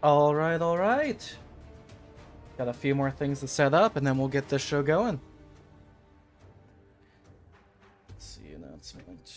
Alright, alright. Got a few more things to set up, and then we'll get this show going. Let's see, announcement.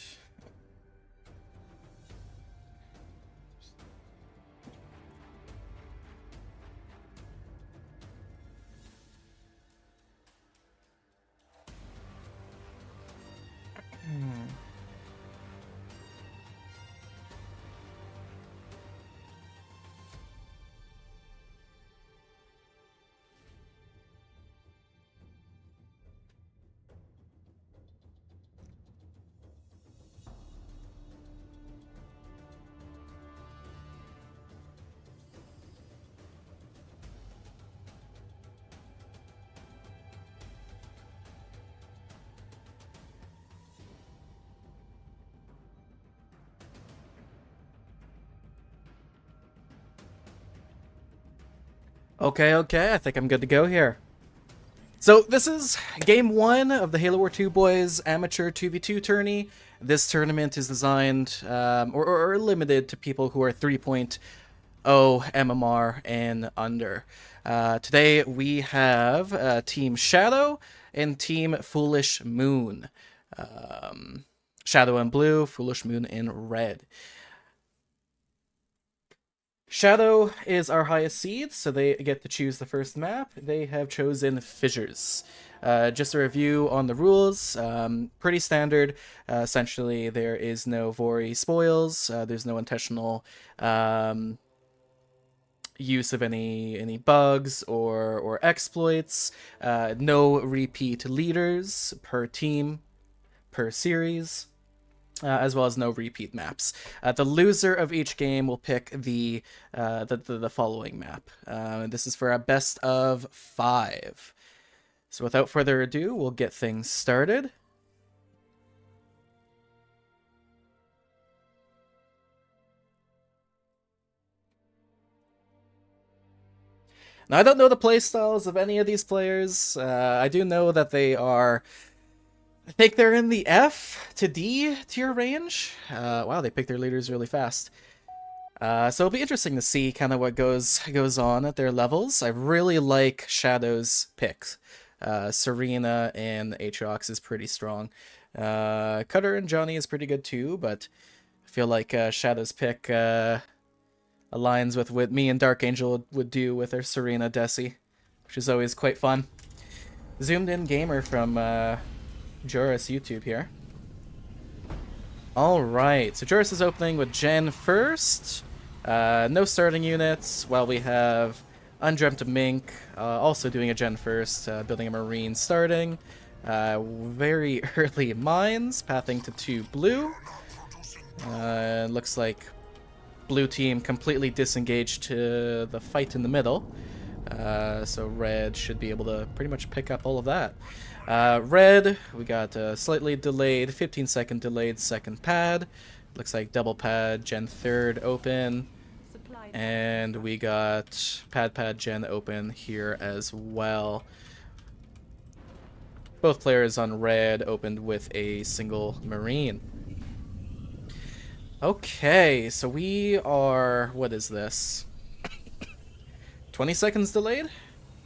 Okay, I think I'm good to go here. So this is game 1 of the Hw2 Boiz Amateur 2v2 tourney. This tournament is designed or limited to people who are 3.0 MMR and under. Today we have Team Shadow and Team FoolishMoon. Shadow in blue, FoolishMoon in red. Shadow is our highest seed, so they get to choose the first map. They have chosen Fissures. Just a review on the rules. Pretty standard. Essentially, there is no Vori spoils. There's no intentional use of any bugs or exploits. No repeat leaders per team, per series. As well as no repeat maps. The loser of each game will pick the following map. This is for a best of 5. So without further ado, we'll get things started. Now, I don't know the playstyles of any of these players. I do know that they are... I think they're in the F to D tier range. Wow, they pick their leaders really fast. So it'll be interesting to see kind of what goes on at their levels. I really like Shadow's picks. Serena and Aatrox is pretty strong. Cutter and Johnny is pretty good too, but I feel like Shadow's pick aligns with what me and Dark Angel would do with our Serena Desi, which is always quite fun. Zoomed in gamer from... Joris YouTube here. Alright, so Joris is opening with Jen first. No starting units, while we have Undreamt Mink also doing a Gen first, building a Marine starting. Very early mines, pathing to 2 blue. Looks like blue team completely disengaged to the fight in the middle. So red should be able to pretty much pick up all of that. Red, we got a slightly delayed, 15-second delayed second pad. Looks like double pad, Gen 3rd open. And we got pad Gen open here as well. Both players on red opened with a single Marine. Okay, so we are... what is this? 20 seconds delayed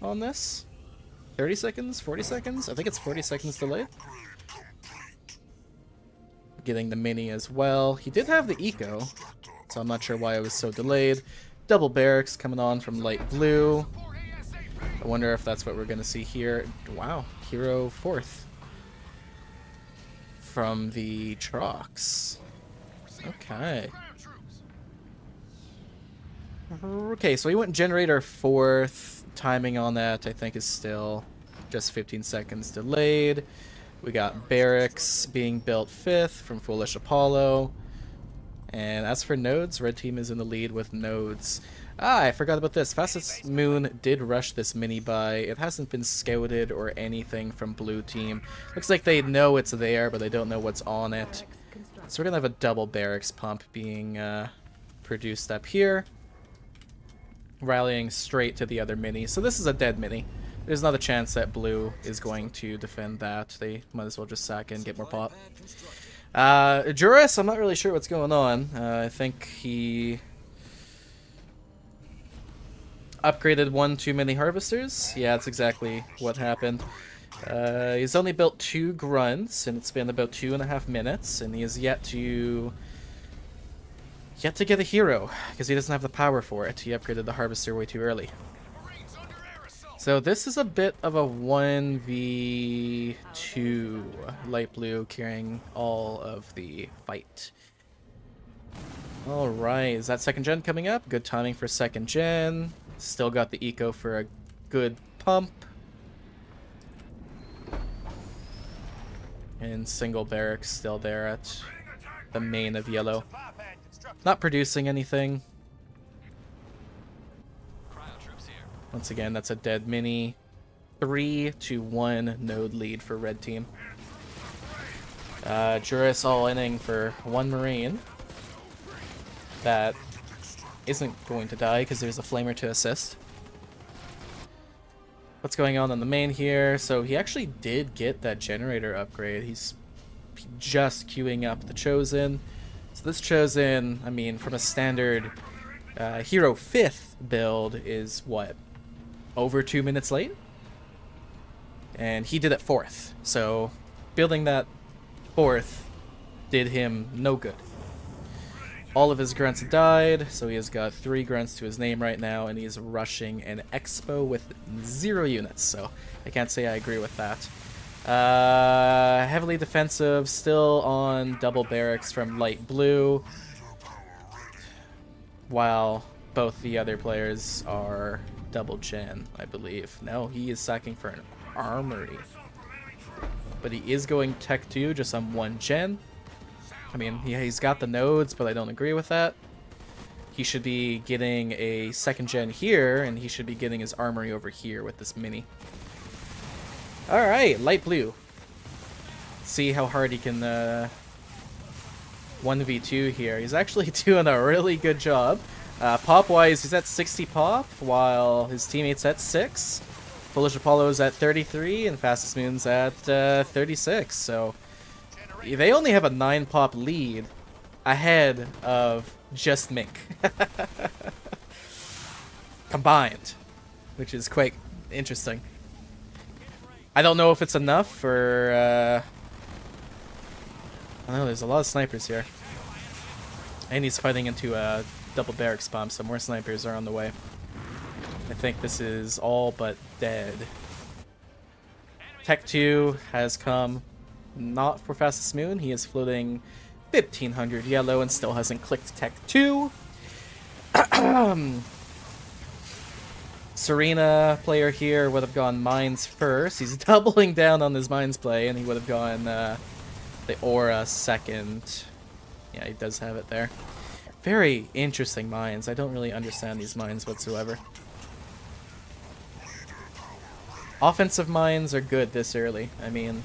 on this? 30 seconds? 40 seconds? I think it's 40 seconds delayed. Getting the mini as well. He did have the eco, so I'm not sure why it was so delayed. Double barracks coming on from light blue. I wonder if that's what we're going to see here. Wow, hero 4th from the Trox. Okay. Okay, so we went generator 4th. Timing on that, I think, is still just 15 seconds delayed. We got barracks being built 5th from Foolish Apollo. And as for nodes, red team is in the lead with nodes. Ah, I forgot about this. Fastest Moon did rush this mini buy. It hasn't been scouted or anything from blue team. Looks like they know it's there, but they don't know what's on it. So we're going to have a double barracks pump being produced up here. Rallying straight to the other mini. So this is a dead mini. There's not a chance that blue is going to defend that. They might as well just sack and get more pop. Juris, I'm not really sure what's going on. I think he upgraded one too many harvesters. Yeah, that's exactly what happened. He's only built 2 grunts, and it's been about 2.5 minutes, and he has yet to get a hero because he doesn't have the power for it. He upgraded the harvester way too early. So this is a bit of a 1v2. Light blue carrying all of the fight. Alright, is that second gen coming up? Good timing for second gen. Still got the eco for a good pump. And single barracks still there at the main of yellow. Not producing anything. Once again, that's a dead mini. 3-1 node lead for red team. Juris all inning for 1 marine. That isn't going to die because there's a flamer to assist. What's going on the main here? So he actually did get that generator upgrade. He's just queuing up the Chosen. So this Chosen, I mean, from a standard hero 5th build is what? Over 2 minutes late? And he did it 4th. So building that 4th did him no good. All of his grunts died, so he has got 3 grunts to his name right now, and he's rushing an expo with 0 units, so I can't say I agree with that. Heavily defensive, still on double barracks from light blue, while both the other players are double gen, I believe. No, he is sacking for an armory. But he is going tech 2 just on 1 gen. I mean, he's got the nodes, but I don't agree with that. He should be getting a second gen here, and he should be getting his armory over here with this mini. Alright, light blue. Let's see how hard he can 1v2 here. He's actually doing a really good job. Pop-wise, he's at 60 pop, while his teammate's at 6. Foolish Apollo's at 33, and Fastest Moon's at 36, so they only have a 9 pop lead ahead of just Mink. Combined, which is quite interesting. I don't know if it's enough for... I don't know, there's a lot of snipers here. And he's fighting into a double barracks bomb, so more snipers are on the way. I think this is all but dead. Tech 2 has come. Not for Fastest Moon. He is floating 1500 yellow and still hasn't clicked Tech 2. Serena player here would have gone Mines first. He's doubling down on his Mines play, and he would have gone the Aura second. Yeah, he does have it there. Very interesting Mines. I don't really understand these Mines whatsoever. Offensive Mines are good this early. I mean,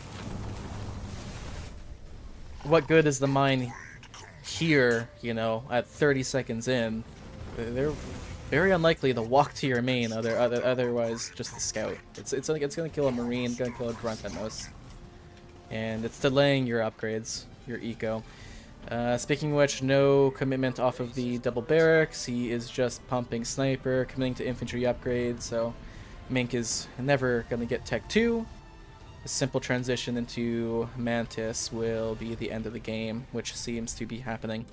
what good is the mine here, you know, at 30 seconds in? They're very unlikely to walk to your main, otherwise just the scout. It's gonna kill a marine, gonna kill a grunt at most. And it's delaying your upgrades, your eco. Speaking of which, no commitment off of the double barracks. He is just pumping sniper, committing to infantry upgrades, so Mink is never gonna get Tech 2. A simple transition into Mantis will be the end of the game, which seems to be happening.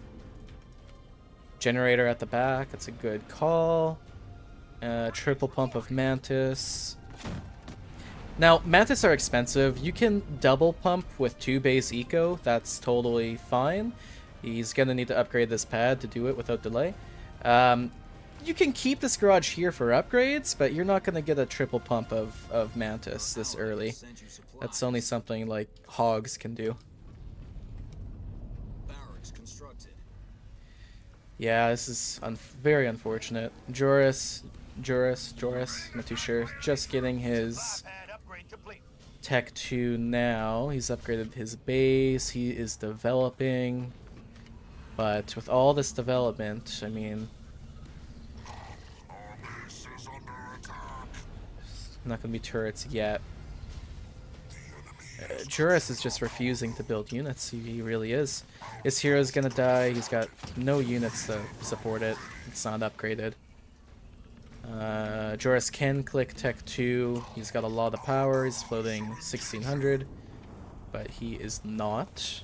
Generator at the back, that's a good call. Triple pump of Mantis. Now, Mantis are expensive. You can double pump with 2 base eco, that's totally fine. He's gonna need to upgrade this pad to do it without delay. You can keep this garage here for upgrades, but you're not going to get a triple pump of Mantis this early. That's only something like Hogs can do. Yeah, this is very unfortunate. Joris, I'm not too sure. Just getting his Tech 2 now. He's upgraded his base. He is developing. But with all this development, I mean... not gonna be turrets yet. Juris is just refusing to build units. He really is. His hero's gonna die. He's got no units to support it. It's not upgraded. Joris can click Tech 2. He's got a lot of power. He's floating 1600. But he is not.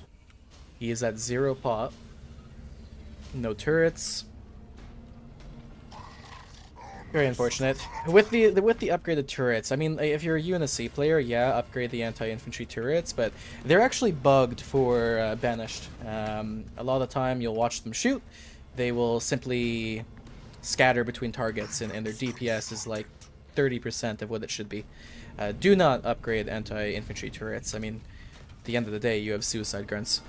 He is at 0 pop. No turrets. Very unfortunate. With the upgraded turrets, I mean, if you're a UNSC player, yeah, upgrade the anti-infantry turrets, but they're actually bugged for banished. A lot of the time, you'll watch them shoot. They will simply scatter between targets, and their DPS is like 30% of what it should be. Do not upgrade anti-infantry turrets. I mean, at the end of the day, you have suicide grunts.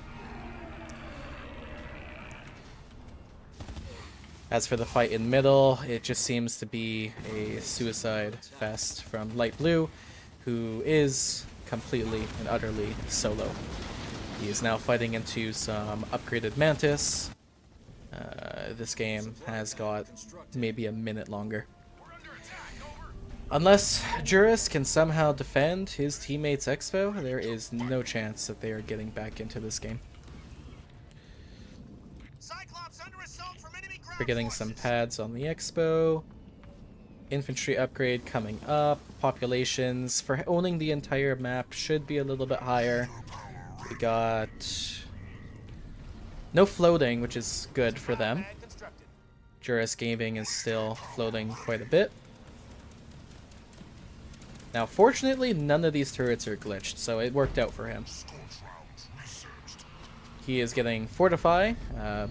As for the fight in middle, it just seems to be a suicide fest from Light Blue, who is completely and utterly solo. He is now fighting into some upgraded Mantis. This game has got maybe a minute longer. Unless Juris can somehow defend his teammates' Expo, there is no chance that they are getting back into this game. We're getting some pads on the Expo. Infantry upgrade coming up. Populations for owning the entire map should be a little bit higher. We got no floating, which is good for them. Juris Gaming is still floating quite a bit. Now, fortunately, none of these turrets are glitched, so it worked out for him. He is getting Fortify,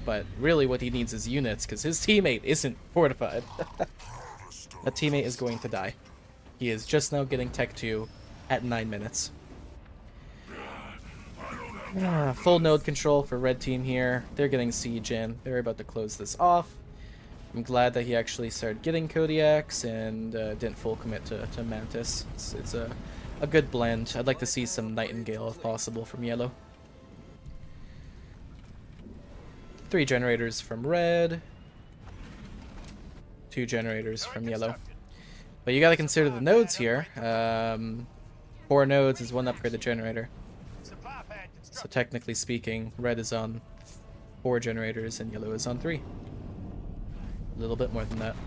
but really what he needs is units, because his teammate isn't fortified. That teammate is going to die. He is just now getting Tech 2 at 9 minutes. Full node control for red team here. They're getting siege in. They're about to close this off. I'm glad that he actually started getting Kodiaks and didn't full commit to Mantis. It's a good blend. I'd like to see some Nightingale if possible from yellow. 3 generators from red. 2 generators from yellow. But you gotta consider the nodes here. 4 nodes is 1 upgraded generator. So technically speaking, red is on 4 generators and yellow is on 3. A little bit more than that.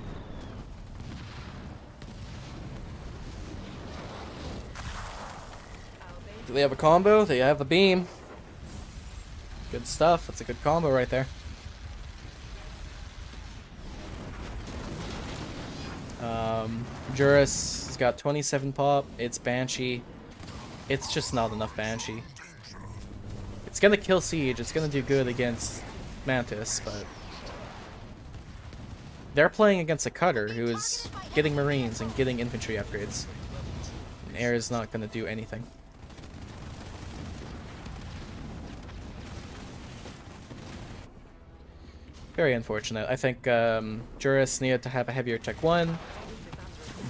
Do they have a combo? They have the beam. Good stuff. That's a good combo right there. Juris has got 27 pop. It's Banshee. It's just not enough Banshee. It's gonna kill Siege. It's gonna do good against Mantis, but they're playing against a Cutter who is getting Marines and getting infantry upgrades. And Air is not gonna do anything. Very unfortunate. I think Juris needed to have a heavier Tech 1,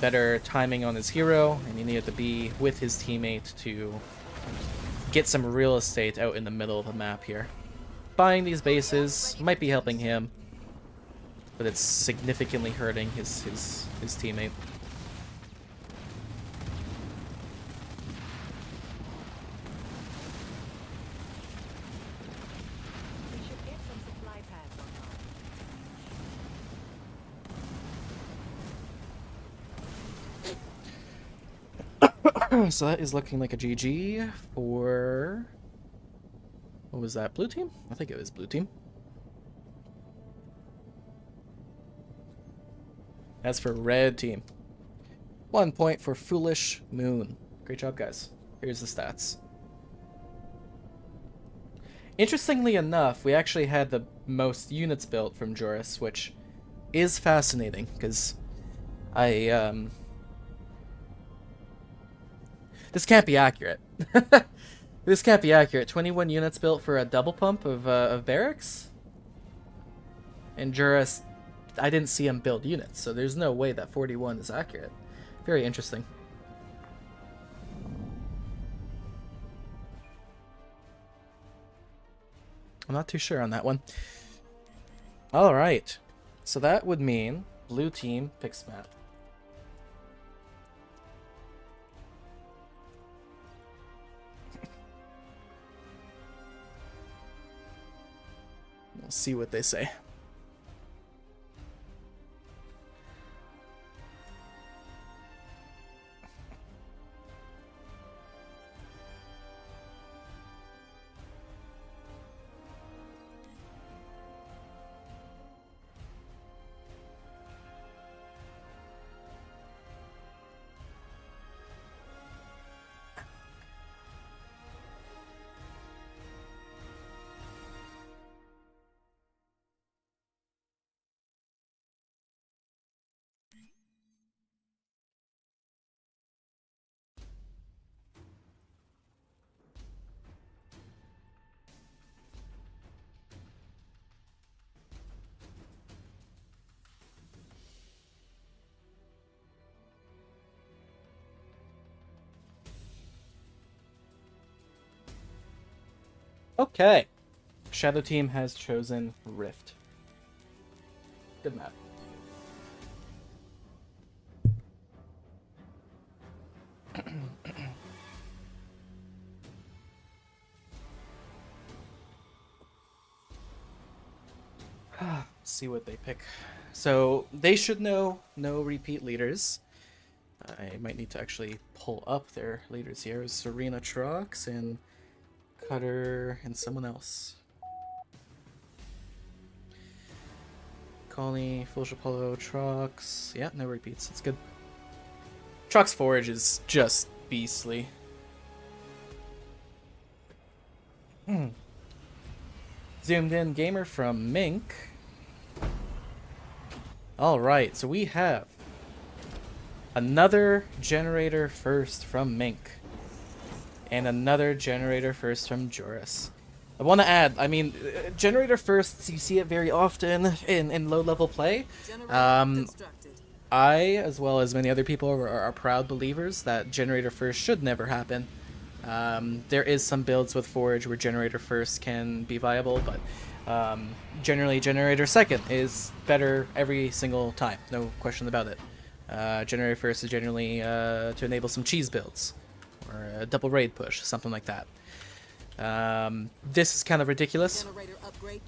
better timing on his hero, and he needed to be with his teammate to get some real estate out in the middle of the map here. Buying these bases might be helping him, but it's significantly hurting his teammate. So that is looking like a GG for... What was that? Blue team? I think it was blue team. As for red team, 1 point for FoolishMoon. Great job, guys. Here's the stats. Interestingly enough, we actually had the most units built from Juris, which is fascinating, because this can't be accurate. This can't be accurate. 21 units built for a double pump of barracks? And Juris, I didn't see him build units, so there's no way that 41 is accurate. Very interesting. I'm not too sure on that one. Alright. So that would mean blue team picks map. We'll see what they say. Okay. Shadow Team has chosen Rift. Good map. Let's see what they pick. So they should know no repeat leaders. I might need to actually pull up their leaders here. Serena Trox and Cutter and someone else. Colony, Foolish Apollo, Trox. Yeah, no repeats. That's good. Trox Forage is just beastly. Zoomed in gamer from Mink. Alright, so we have another generator first from Mink. And another generator first from Joris. I want to add, I mean, generator firsts, you see it very often in low-level play. I, as well as many other people, are proud believers that generator first should never happen. There is some builds with Forge where generator first can be viable, but generally generator second is better every single time, no question about it. Generator first is generally to enable some cheese builds, or a double raid push, something like that. This is kind of ridiculous.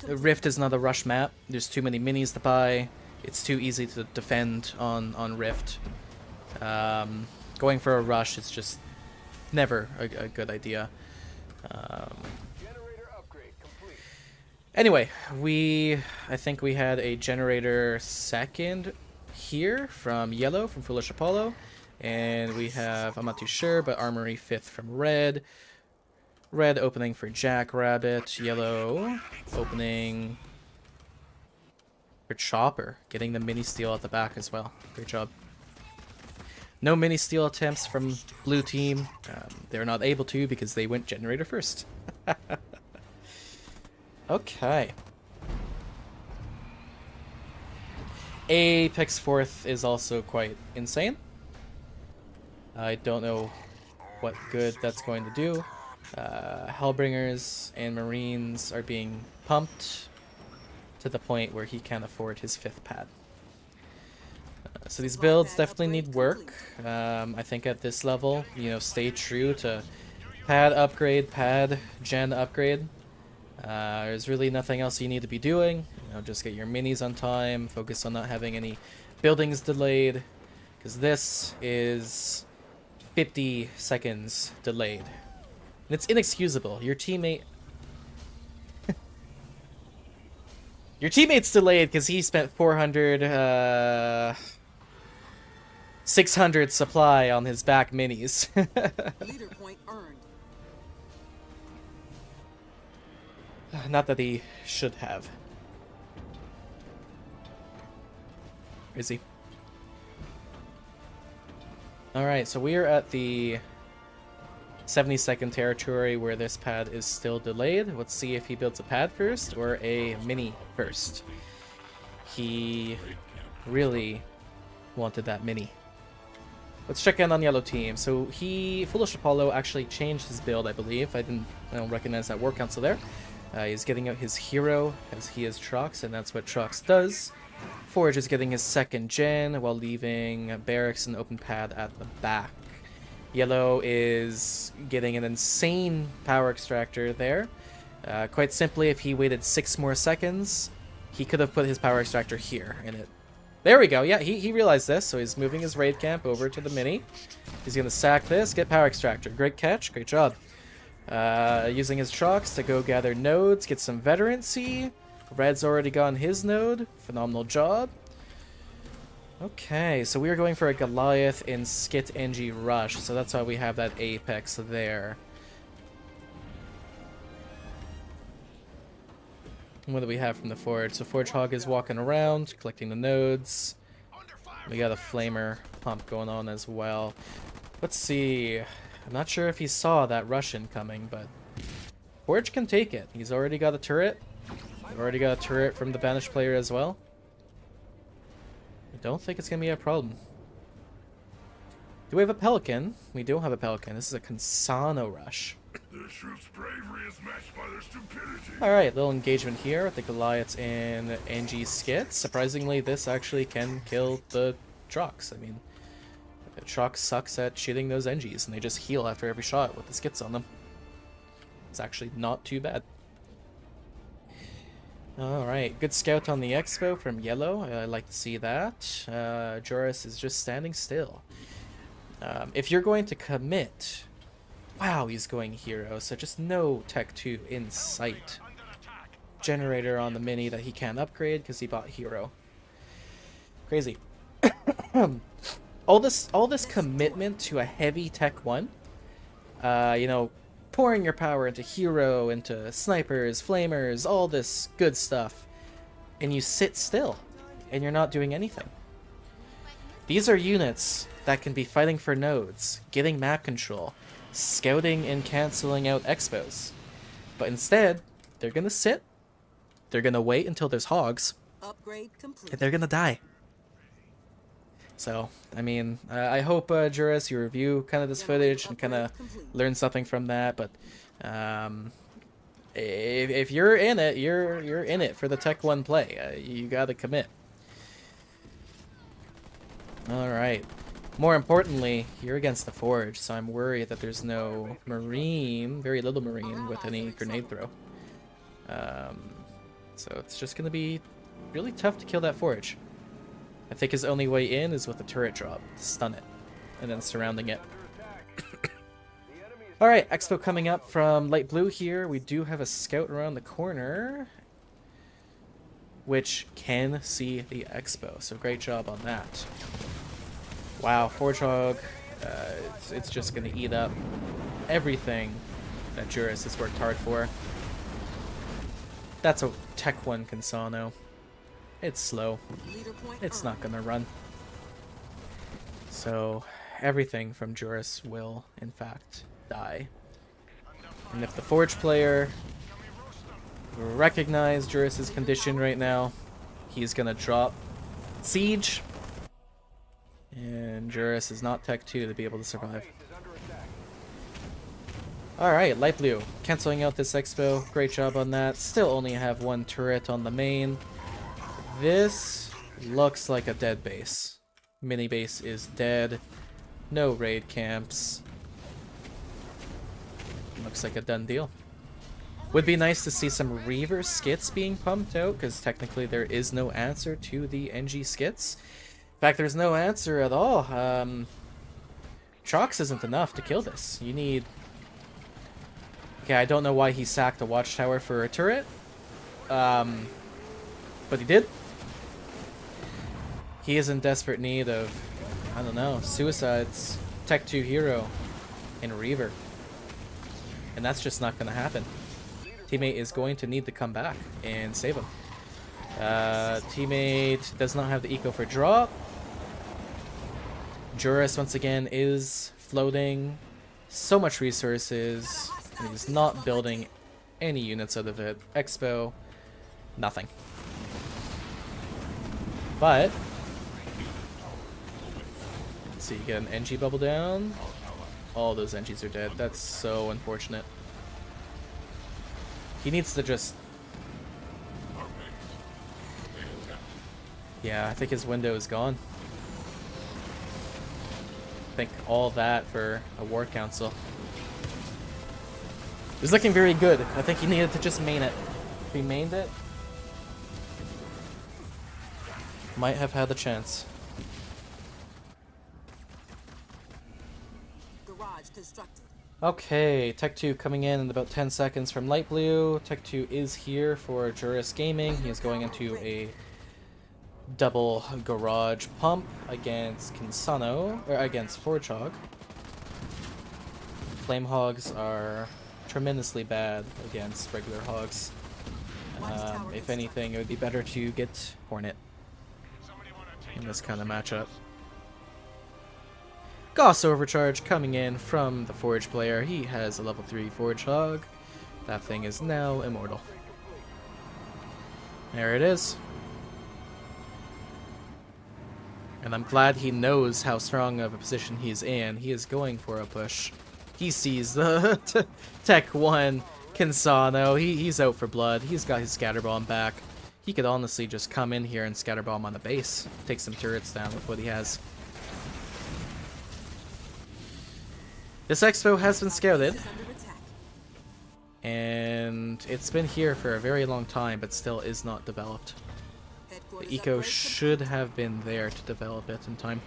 Rift is not a rush map, there's too many minis to buy, it's too easy to defend on Rift. Going for a rush is just never a good idea. Anyway, I think we had a generator second here from Yellow, from Foolish Apollo. And we have Amatuer, but Armory 5th from Red. Red opening for Jackrabbit. Yellow opening for Chopper, getting the mini steal at the back as well. Great job. No mini steal attempts from Blue Team. They're not able to because they went generator first. Okay. Apex 4th is also quite insane. I don't know what good that's going to do. Hellbringers and Marines are being pumped to the point where he can't afford his 5th pad. So these builds definitely need work. I think at this level, you know, stay true to pad upgrade, pad gen upgrade. There's really nothing else you need to be doing. You know, just get your minis on time, focus on not having any buildings delayed, because this is 50 seconds delayed. And it's inexcusable. Your teammate... Your teammate's delayed because he spent 400, 600 supply on his back minis. Leader point earned. Not that he should have. Is he? Alright, so we are at the 70-second territory where this pad is still delayed. Let's see if he builds a pad first or a mini first. He really wanted that mini. Let's check in on Yellow Team. So Foolish Apollo actually changed his build, I believe. I don't recognize that war council there. He's getting out his hero as he is Trox, and that's what Trox does. Forge is getting his 2nd gen while leaving Barracks and open pad at the back. Yellow is getting an insane power extractor there. Quite simply, if he waited 6 more seconds, he could have put his power extractor here in it. There we go. Yeah, he realized this, so he's moving his raid camp over to the mini. He's going to sack this, get power extractor. Great catch, great job. Using his trucks to go gather nodes, get some veterancy. Red's already gotten his node. Phenomenal job. Okay, so we are going for a Goliath in Skit NG Rush, so that's why we have that Apex there. What do we have from the Forge? So Forge Hog is walking around, collecting the nodes. We got a Flamer pump going on as well. Let's see. I'm not sure if he saw that Russian coming, but Forge can take it. He's already got a turret. We've already got a turret from the Banished player as well. I don't think it's going to be a problem. Do we have a Pelican? We don't have a Pelican. This is a Consano rush. Their troops' bravery is matched by their stupidity. Alright, little engagement here with the Goliaths and NG skits. Surprisingly, this actually can kill the Trox. I mean, the Trox sucks at shooting those NGs, and they just heal after every shot with the skits on them. It's actually not too bad. Alright, good scout on the Expo from Yellow. I like to see that. Joris is just standing still. If you're going to commit... Wow, he's going hero, so just no Tech 2 in sight. Generator on the mini that he can't upgrade because he bought hero. Crazy. all this commitment to a heavy Tech 1, you know, pouring your power into hero, into snipers, flamers, all this good stuff, and you sit still, and you're not doing anything. These are units that can be fighting for nodes, getting map control, scouting and canceling out expos. But instead, they're gonna sit, they're gonna wait until there's hogs, Upgrade complete. and they're gonna die. So, I mean, I hope, Juris, you review kind of this footage and kind of learn something from that, but if you're in it, you're in it for the Tech 1 play. You gotta commit. Alright. More importantly, you're against the Forge, so I'm worried that there's no Marine, very little Marine, with any grenade throw. So it's just gonna be really tough to kill that Forge. I think his only way in is with a turret drop, to stun it, and then surrounding it. Alright, Expo coming up from light blue here. We do have a scout around the corner, which can see the Expo, so great job on that. Wow, Forge Hog, it's just going to eat up everything that Juris has worked hard for. That's a Tech 1 Consano. It's slow. It's not going to run. So, everything from Juris will, in fact, die. And if the Forge player recognize Juris's condition right now, he's going to drop Siege. And Juris is not Tech 2 to be able to survive. Alright, light blue. Canceling out this Expo. Great job on that. Still only have one turret on the main. This looks like a dead base. Mini base is dead. No raid camps. Looks like a done deal. Would be nice to see some Reaver skits being pumped out, because technically there is no answer to the NG skits. In fact, there's no answer at all. Trox isn't enough to kill this. You need... Okay, I don't know why he sacked a watchtower for a turret. But he did. He is in desperate need of, I don't know, suicides, Tech 2 hero, and Reaver. And that's just not going to happen. Teammate is going to need to come back and save him. Teammate does not have the eco for drop. Juris, once again, is floating. So much resources. And he's not building any units out of it. Expo, nothing. But, let's see, you get an NG bubble down. All those NGs are dead. That's so unfortunate. He needs to just... Yeah, I think his window is gone. I think all that for a war council. It was looking very good. I think he needed to just main it. If he mained it, might have had the chance. Garage constructed. Okay, Tech 2 coming in about 10 seconds from light blue. Tech 2 is here for Juris Gaming. He is going into a double garage pump against Kinsano, or against Forge Hog. Flame Hogs are tremendously bad against regular Hogs. If anything, it would be better to get Hornet in this kind of matchup. Gauss Overcharge coming in from the Forge player. He has a level 3 Forge Hog. That thing is now immortal. There it is. And I'm glad he knows how strong of a position he's in. He is going for a push. He sees the Tech 1 Kinsano. He's out for blood. He's got his Scatterbomb back. He could honestly just come in here and Scatterbomb on the base. Take some turrets down with what he has. This expo has been scouted. Base is under attack. And it's been here for a very long time, but still is not developed. The Headquarters eco upgrade should have been there to develop it in time.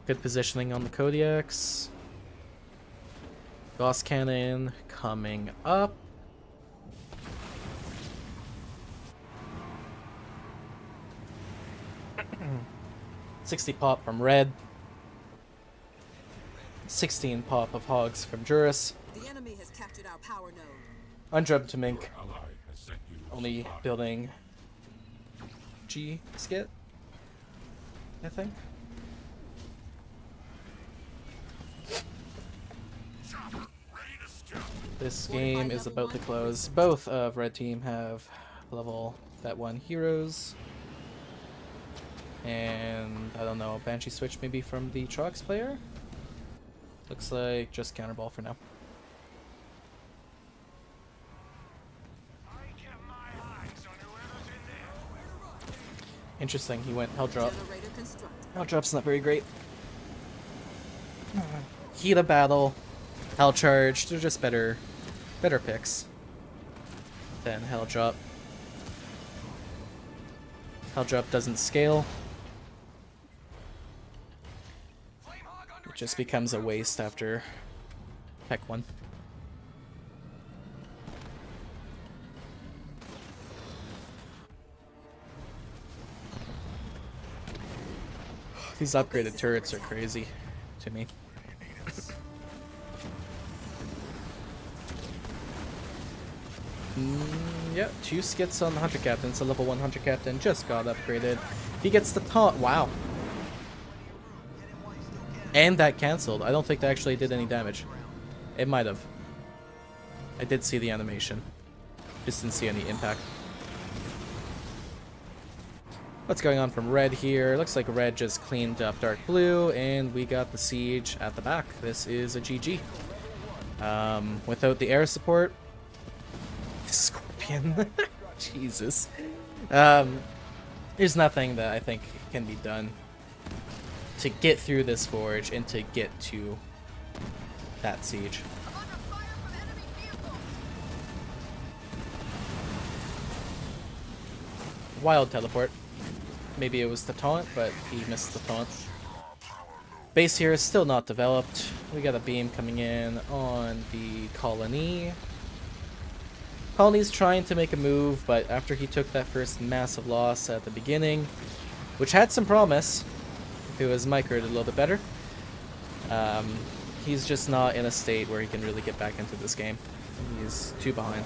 Good positioning on the Kodiaks. Gauss Cannon coming up. $60 pop from Red. 16 pop of Hogs from Juris. complete. The enemy has captured our power node. Undrubbed to Mink. Ally has sent you a Only spot. building G skit, I think. Chopper, ready to scout. This game is about to close. Both of Red Team have level that 1 heroes. And I don't know, Banshee switch maybe from the Trox player? Looks like just counterball for now. Interesting, he went Hell Drop. Generator constructed. Hell Drop's not very great. Heat of Battle, Hell Charge, they're just better picks than Hell Drop. Hell Drop doesn't scale. It just becomes a waste after Tech 1. These upgraded turrets are crazy to me. Yep, 2 skits on the Hunter Captain, so level 1 Hunter Captain just got upgraded. He gets the taunt, wow. And that cancelled. I don't think that actually did any damage. It might have. I did see the animation. Just didn't see any impact. What's going on from Red here? Looks like Red just cleaned up Dark Blue, and we got the Siege at the back. This is a GG. Without the air support... Scorpion. Jesus. There's nothing that I think can be done to get through this forge and to get to that siege. Wild teleport. Maybe it was the taunt, but he missed the taunt. Base here is still not developed. We got a beam coming in on the colony. Colony's trying to make a move, but after he took that first massive loss at the beginning, which had some promise, if it was microed a little bit better, he's just not in a state where he can really get back into this game. He's too behind.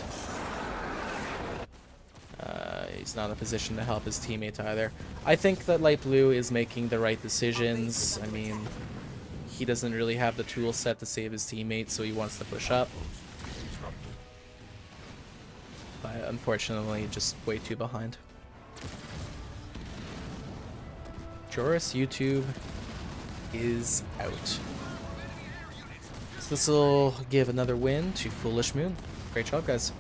He's not in a position to help his teammate either. I think that Light Blue is making the right decisions. I mean, he doesn't really have the tool set to save his teammates, so he wants to push up. But unfortunately, just way too behind. Joris YouTube is out. So this will give another win to FoolishMoon. Great job, guys.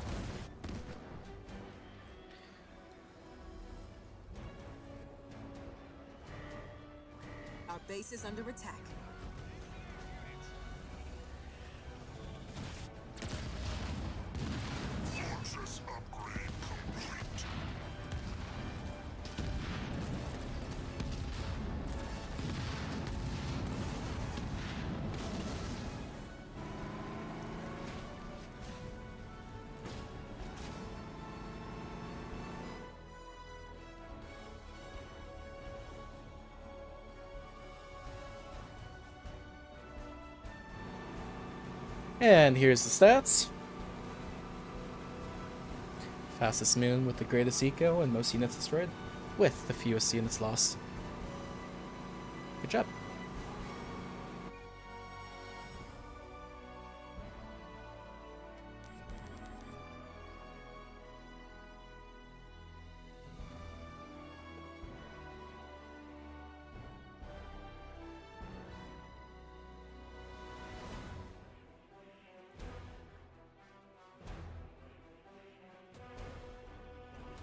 Our base is under attack. Fortress upgrade complete. And here's the stats. Fastest moon with the greatest eco and most units destroyed, with the fewest units lost. Good job.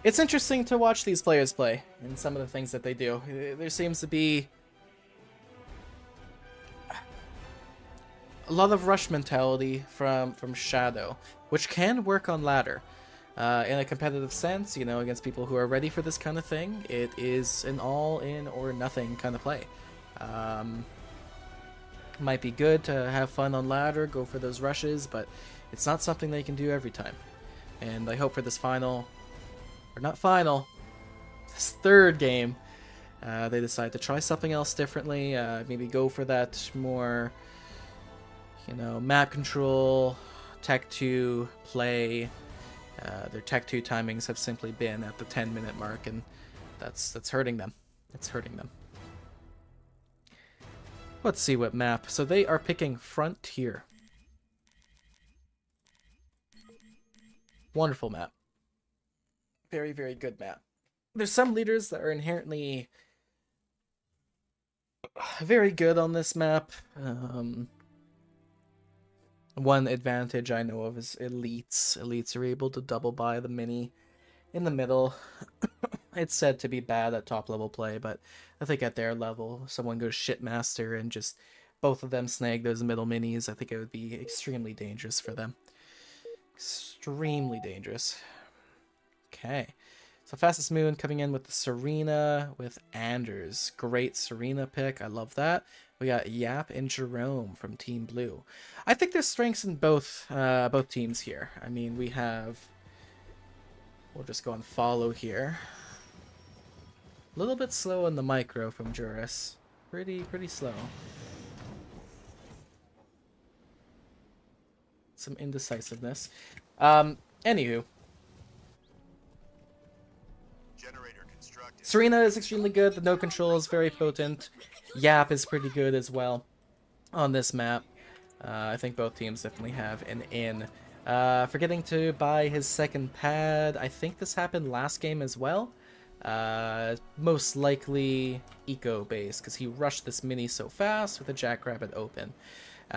It's interesting to watch these players play and some of the things that they do. There seems to be a lot of rush mentality from Shadow, which can work on ladder. In a competitive sense, you know, against people who are ready for this kind of thing, it is an all-in or nothing kind of play. Might be good to have fun on ladder, go for those rushes, but it's not something they can do every time. And I hope for this final, or not final, this third game, they decide to try something else differently. Maybe go for that more, you know, map control, Tech 2 play. Their Tech 2 timings have simply been at the 10-minute mark, and that's hurting them. It's hurting them. Let's see what map. So they are picking Frontier. Wonderful map. Very, very good map. There's some leaders that are inherently very good on this map. One advantage I know of is elites. Elites are able to double buy the mini in the middle. It's said to be bad at top level play, but I think at their level, someone goes shitmaster and just both of them snag those middle minis. I think it would be extremely dangerous for them. Extremely dangerous. Okay. So Fastest Moon coming in with the Serena with Anders. Great Serena pick. I love that. We got Yap and Jerome from Team Blue. I think there's strengths in both teams here. I mean, we have... We'll just go and follow here. A little bit slow on the micro from Juris. Pretty slow. Some indecisiveness. Anywho. Serena is extremely good. The no control is very potent. Yap is pretty good as well on this map. I think both teams definitely have an in. Forgetting to buy his second pad. I think this happened last game as well. Most likely eco base because he rushed this mini so fast with a Jackrabbit open.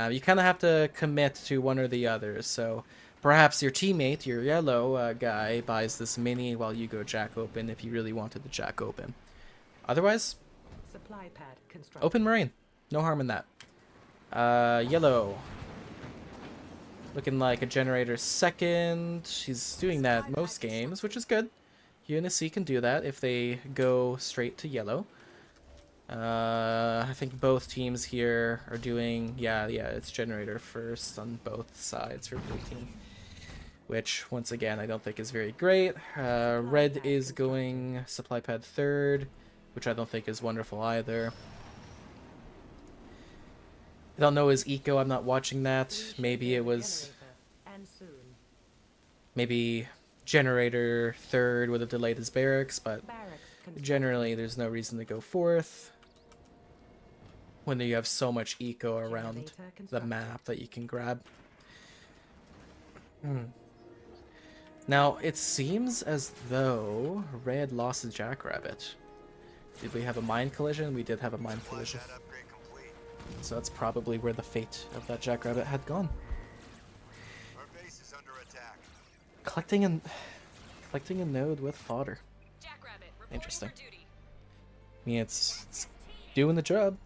You kind of have to commit to one or the other. So perhaps your teammate, your yellow guy, buys this mini while you go Jack open if you really wanted the Jack open. Otherwise, supply pad constructed. Open Marine. No harm in that. Yellow. Looking like a generator second. He's doing that most games, which is good. UNSC can do that if they go straight to yellow. I think both teams here are doing... Yeah, it's generator first on both sides for blue team. Which, once again, I don't think is very great. Red is going supply pad third, which I don't think is wonderful either. I don't know his eco, I'm not watching that. Maybe it was... Maybe generator third would have delayed his barracks, but generally there's no reason to go fourth when you have so much eco around the map that you can grab. Now, it seems as though Red lost his Jackrabbit. Did we have a mine collision? We did have a mine collision. So that's probably where the fate of that Jackrabbit had gone. Our base is under attack. Collecting a node with fodder. Jackrabbit, reporting Interesting. for duty. I mean, it's doing the job.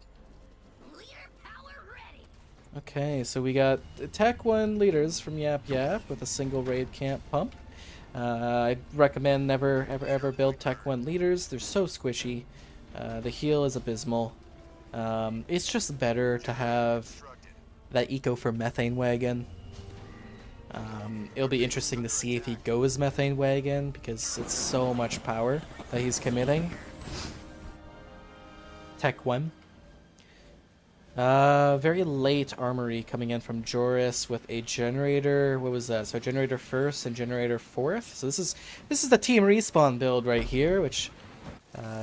Okay, so we got Tech 1 leaders from Yap with a single raid camp pump. I'd recommend never ever build Tech 1 leaders. They're so squishy. The heal is abysmal. It's just better to have that eco for Methane Wagon. It'll be interesting to see if he goes Methane Wagon because it's so much power that he's committing. Tech 1. Very late armory coming in from Joris with a generator. What was that? So generator first and generator fourth. So this is the team respawn build right here, which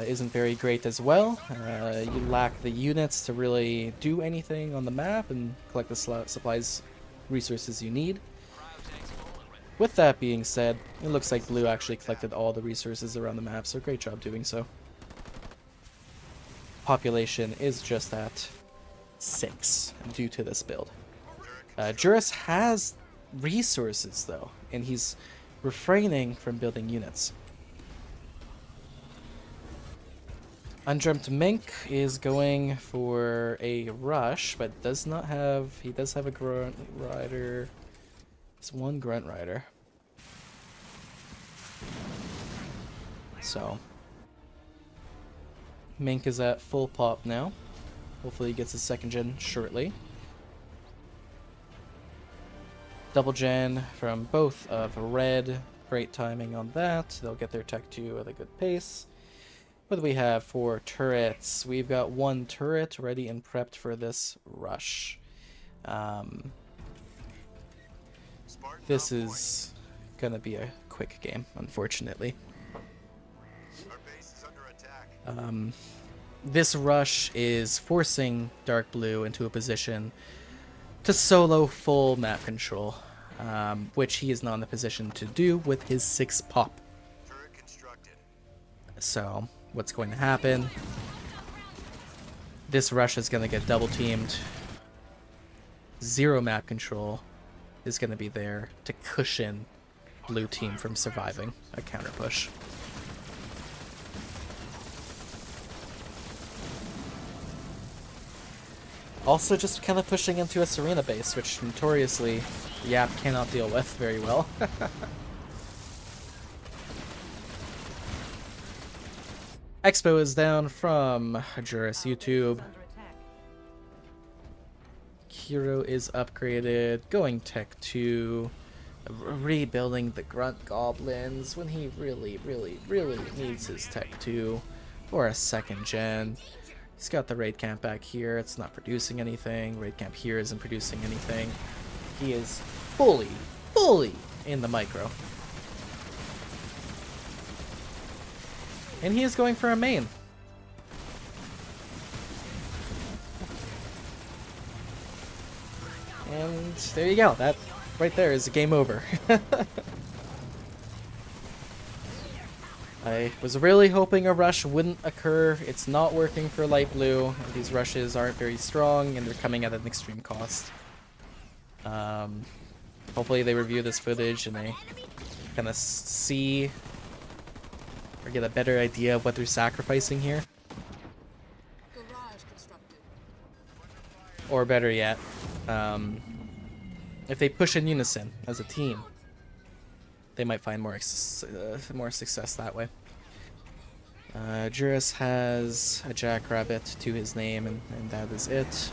isn't very great as well. You lack the units to really do anything on the map and collect the supplies, resources you need. With that being said, it looks like Blue actually collected all the resources around the map, so great job doing so. Population is just at 6 due to this build. Juris has resources though, and he's refraining from building units. Undreamt Mink is going for a rush, but does not have. He does have a grunt rider. It's one grunt rider. So Mink is at full pop now. Hopefully he gets his second gen shortly. Double gen from both of red. Great timing on that. They'll get their tech 2 at a good pace. What do we have for turrets? We've got one turret ready and prepped for this rush. This is gonna be a quick game, unfortunately. Our base is under attack. This rush is forcing Dark Blue into a position to solo full map control, which he is not in a position to do with his 6 pop. Turret constructed. So, what's going to happen? This rush is going to get double teamed. 0 map control is going to be there to cushion blue team from surviving a counter push. Also just kind of pushing into a Serena base, which notoriously Yap cannot deal with very well. Expo is down from Juris YouTube. Under attack. Hero is upgraded, going tech 2, rebuilding the grunt goblins when he really needs his tech 2 or a second gen. He's got the raid camp back here, it's not producing anything. Raid camp here isn't producing anything. He is fully in the micro. And he is going for a main. And there you go. That right there is a game over. I was really hoping a rush wouldn't occur. It's not working for light blue. These rushes aren't very strong and they're coming at an extreme cost. Hopefully they review this footage and they kind of see or get a better idea of what they're sacrificing here. Garage constructed. Or better yet, if they push in unison as a team, they might find more success that way. Juris has a jackrabbit to his name, and that is it.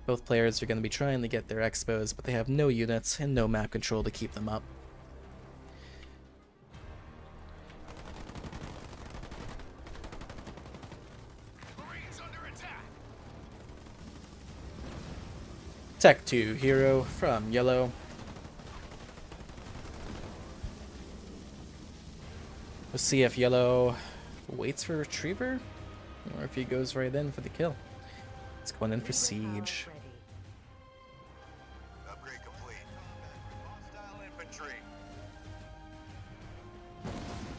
Both players are going to be trying to get their expos, but they have no units and no map control to keep them up. Tech 2 hero from yellow. Let's see if yellow waits for retriever or if he goes right in for the kill. It's going in for siege. Ready. Upgrade complete. Hostile infantry.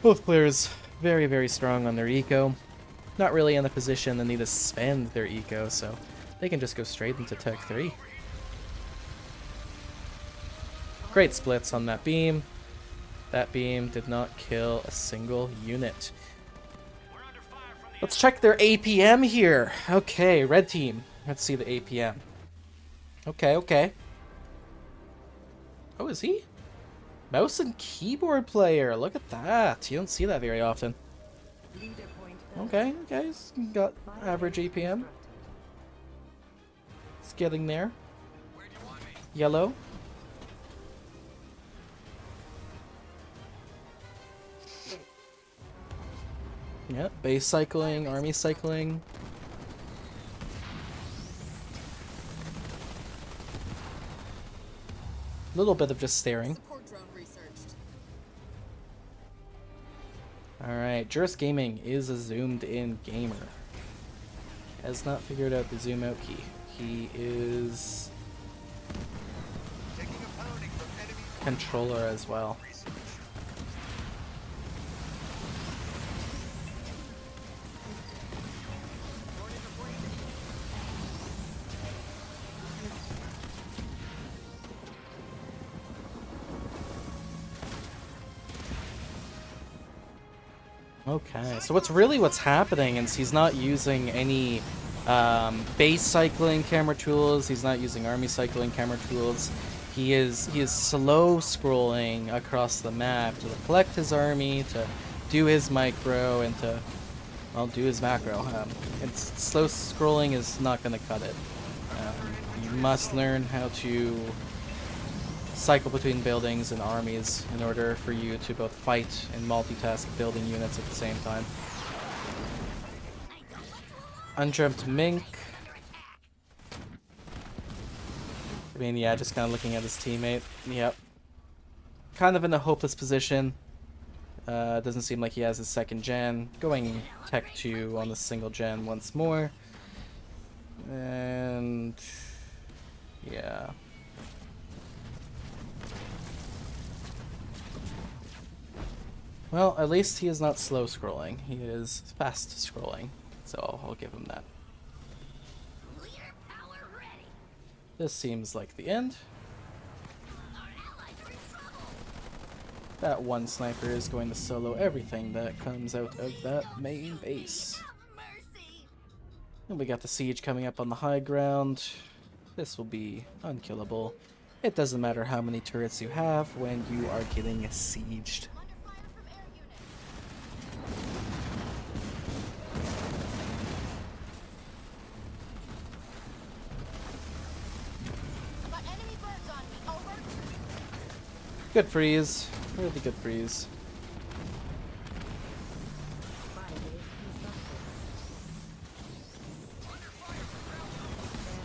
Both players very strong on their eco. Not really in a position to need to spend their eco, so they can just go straight into Tech 3. Great splits on that beam. That beam did not kill a single unit. Let's check their APM here. Okay, red team. Let's see the APM. Okay. Oh, is he? Mouse and keyboard player. Look at that. You don't see that very often. Leader point Okay. He's got average APM. It's getting there. Yellow. Yep, base cycling, army cycling. A little bit of just staring. Support drone researched. Alright, Juris Gaming is a zoomed in gamer. Has not figured out the zoom out key. He is Taking a pounding from enemy controller as well. research. Okay, so what's happening is he's not using any base cycling camera tools. He's not using army cycling camera tools. He is slow scrolling across the map to collect his army, to do his micro, and to do his macro. And slow scrolling is not going to cut it. You must learn how to cycle between buildings and armies in order for you to both fight and multitask building units at the same time. Unjumped Mink. I mean, yeah, just kind of looking at his teammate. Yep. Kind of in a hopeless position. Doesn't seem like he has his second gen. Going Tech 2 on the single gen once more. And yeah. Well, at least he is not slow scrolling. He is fast scrolling. So I'll give him that. This seems like the end. That one sniper is going to solo everything that comes out of that main base. And we got the siege coming up on the high ground. This will be unkillable. It doesn't matter how many turrets you have when you are getting sieged. Good freeze. Really good freeze.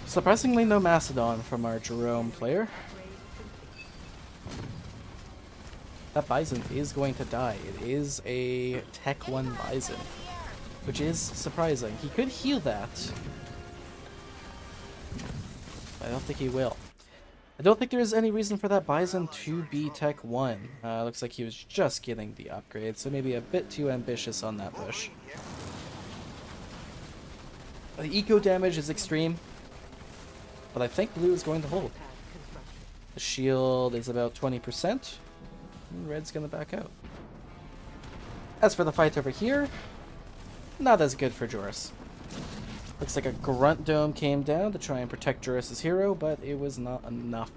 Surprisingly, no Macedon from our Jerome player. That Bison is going to die. It is a Tech 1 Bison, which is surprising. He could heal that. I don't think he will. I don't think there is any reason for that Bison to be Tech 1. Looks like he was just getting the upgrade, so maybe a bit too ambitious on that push. The eco damage is extreme, but I think blue is going to hold. The shield is about 20%, and red's going to back out. As for the fight over here, not as good for Joris. Looks like a Grunt Dome came down to try and protect Joris' hero, but it was not enough.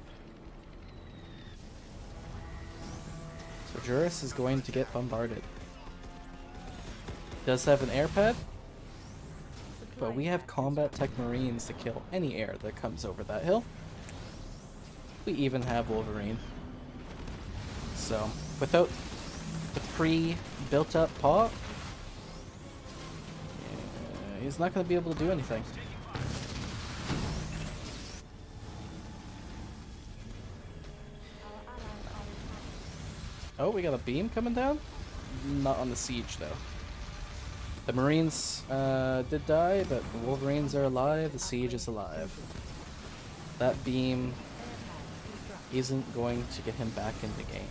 So Joris is going to get bombarded. Does have an air pad, but we have combat tech marines to kill any air that comes over that hill. We even have Wolverine. So without the pre-built up paw, he's not going to be able to do anything. Oh, we got a beam coming down? Not on the siege, though. The Marines did die, but the Wolverines are alive. The siege is alive. That beam isn't going to get him back in the game.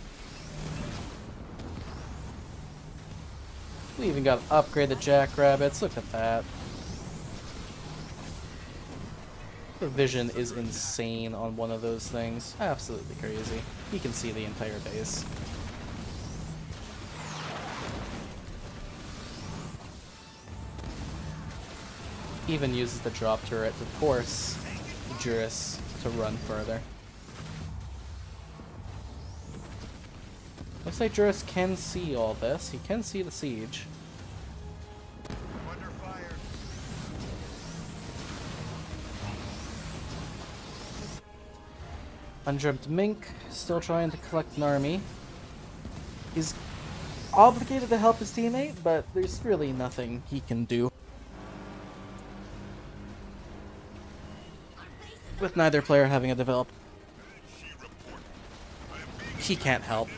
We even got upgraded jackrabbits. Look at that. The vision is insane on one of those things. Absolutely crazy. You can see the entire base. Even uses the drop turret to force Juris to run further. Looks like Juris can see all this. He can see the siege. Under fire. Unjumped Mink, still trying to collect an army. He's obligated to help his teammate, but there's really nothing he can do. With neither player having a develop. He can't help.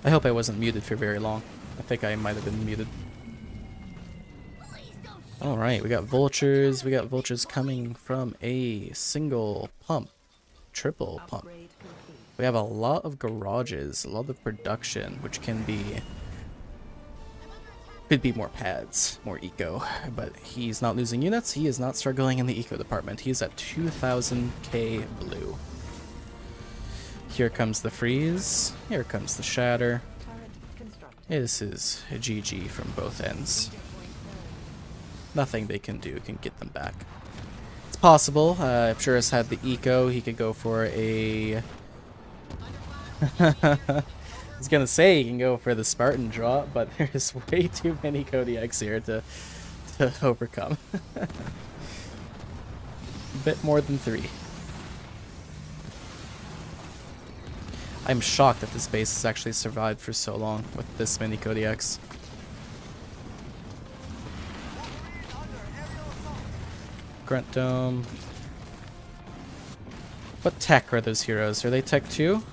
I hope I wasn't muted for very long. I think I might have been muted. Alright, we got vultures. We got vultures coming from a single pump. Triple pump. We have a lot of garages, a lot of production, which can be Could be more pads, more eco, but he's not losing units. He is not struggling in the eco department. He's at 2000k blue. Here comes the freeze. Here comes the shatter. This is a GG from both ends. Nothing they can do can get them back. It's possible. If Shura's had the eco, he could go for a... I was gonna say you can go for the Spartan drop, but there's way too many Kodiaks here to overcome. A bit more than 3. I'm shocked that this base has actually survived for so long with this many Kodiaks. Grunt Dome. What tech are those heroes? Are they tech 2?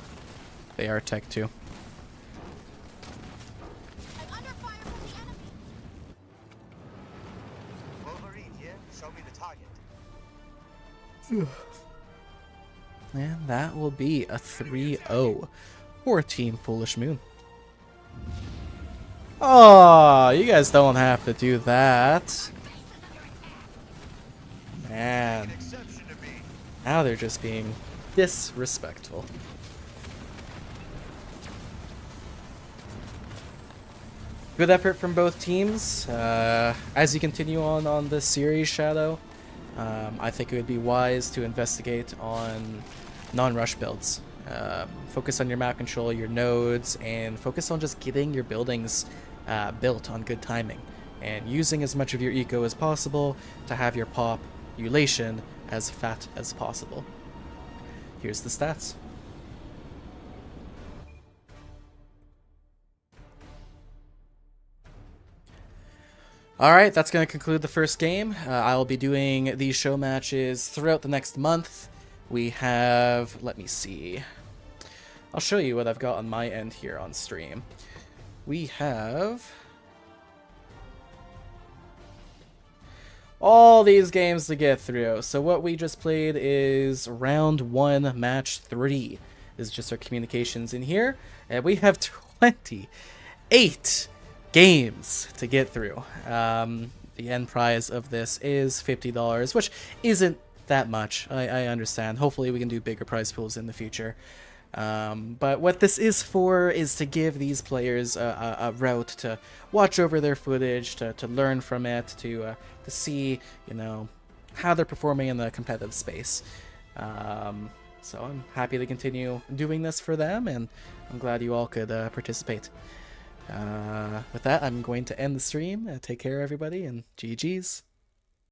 They are tech 2. And that will be a 3-0 for Team FoolishMoon. Oh, you guys don't have to do that. Man. Now they're just being disrespectful. Good effort from both teams. As you continue on this series, Shadow, I think it would be wise to investigate on non-rush builds. Focus on your map control, your nodes, and focus on just getting your buildings built on good timing. And using as much of your eco as possible to have your population as fat as possible. Here's the stats. Alright, that's going to conclude the first game. I will be doing these show matches throughout the next month. We have, let me see. I'll show you what I've got on my end here on stream. We have all these games to get through. So what we just played is round 1, match 3. This is just our communications in here. And we have 28 games to get through. The end prize of this is $50, which isn't that much. I understand. Hopefully we can do bigger prize pools in the future. But what this is for is to give these players a route to watch over their footage, to learn from it, to see, you know, how they're performing in the competitive space. So I'm happy to continue doing this for them, and I'm glad you all could participate. With that, I'm going to end the stream. Take care, everybody, and GG's.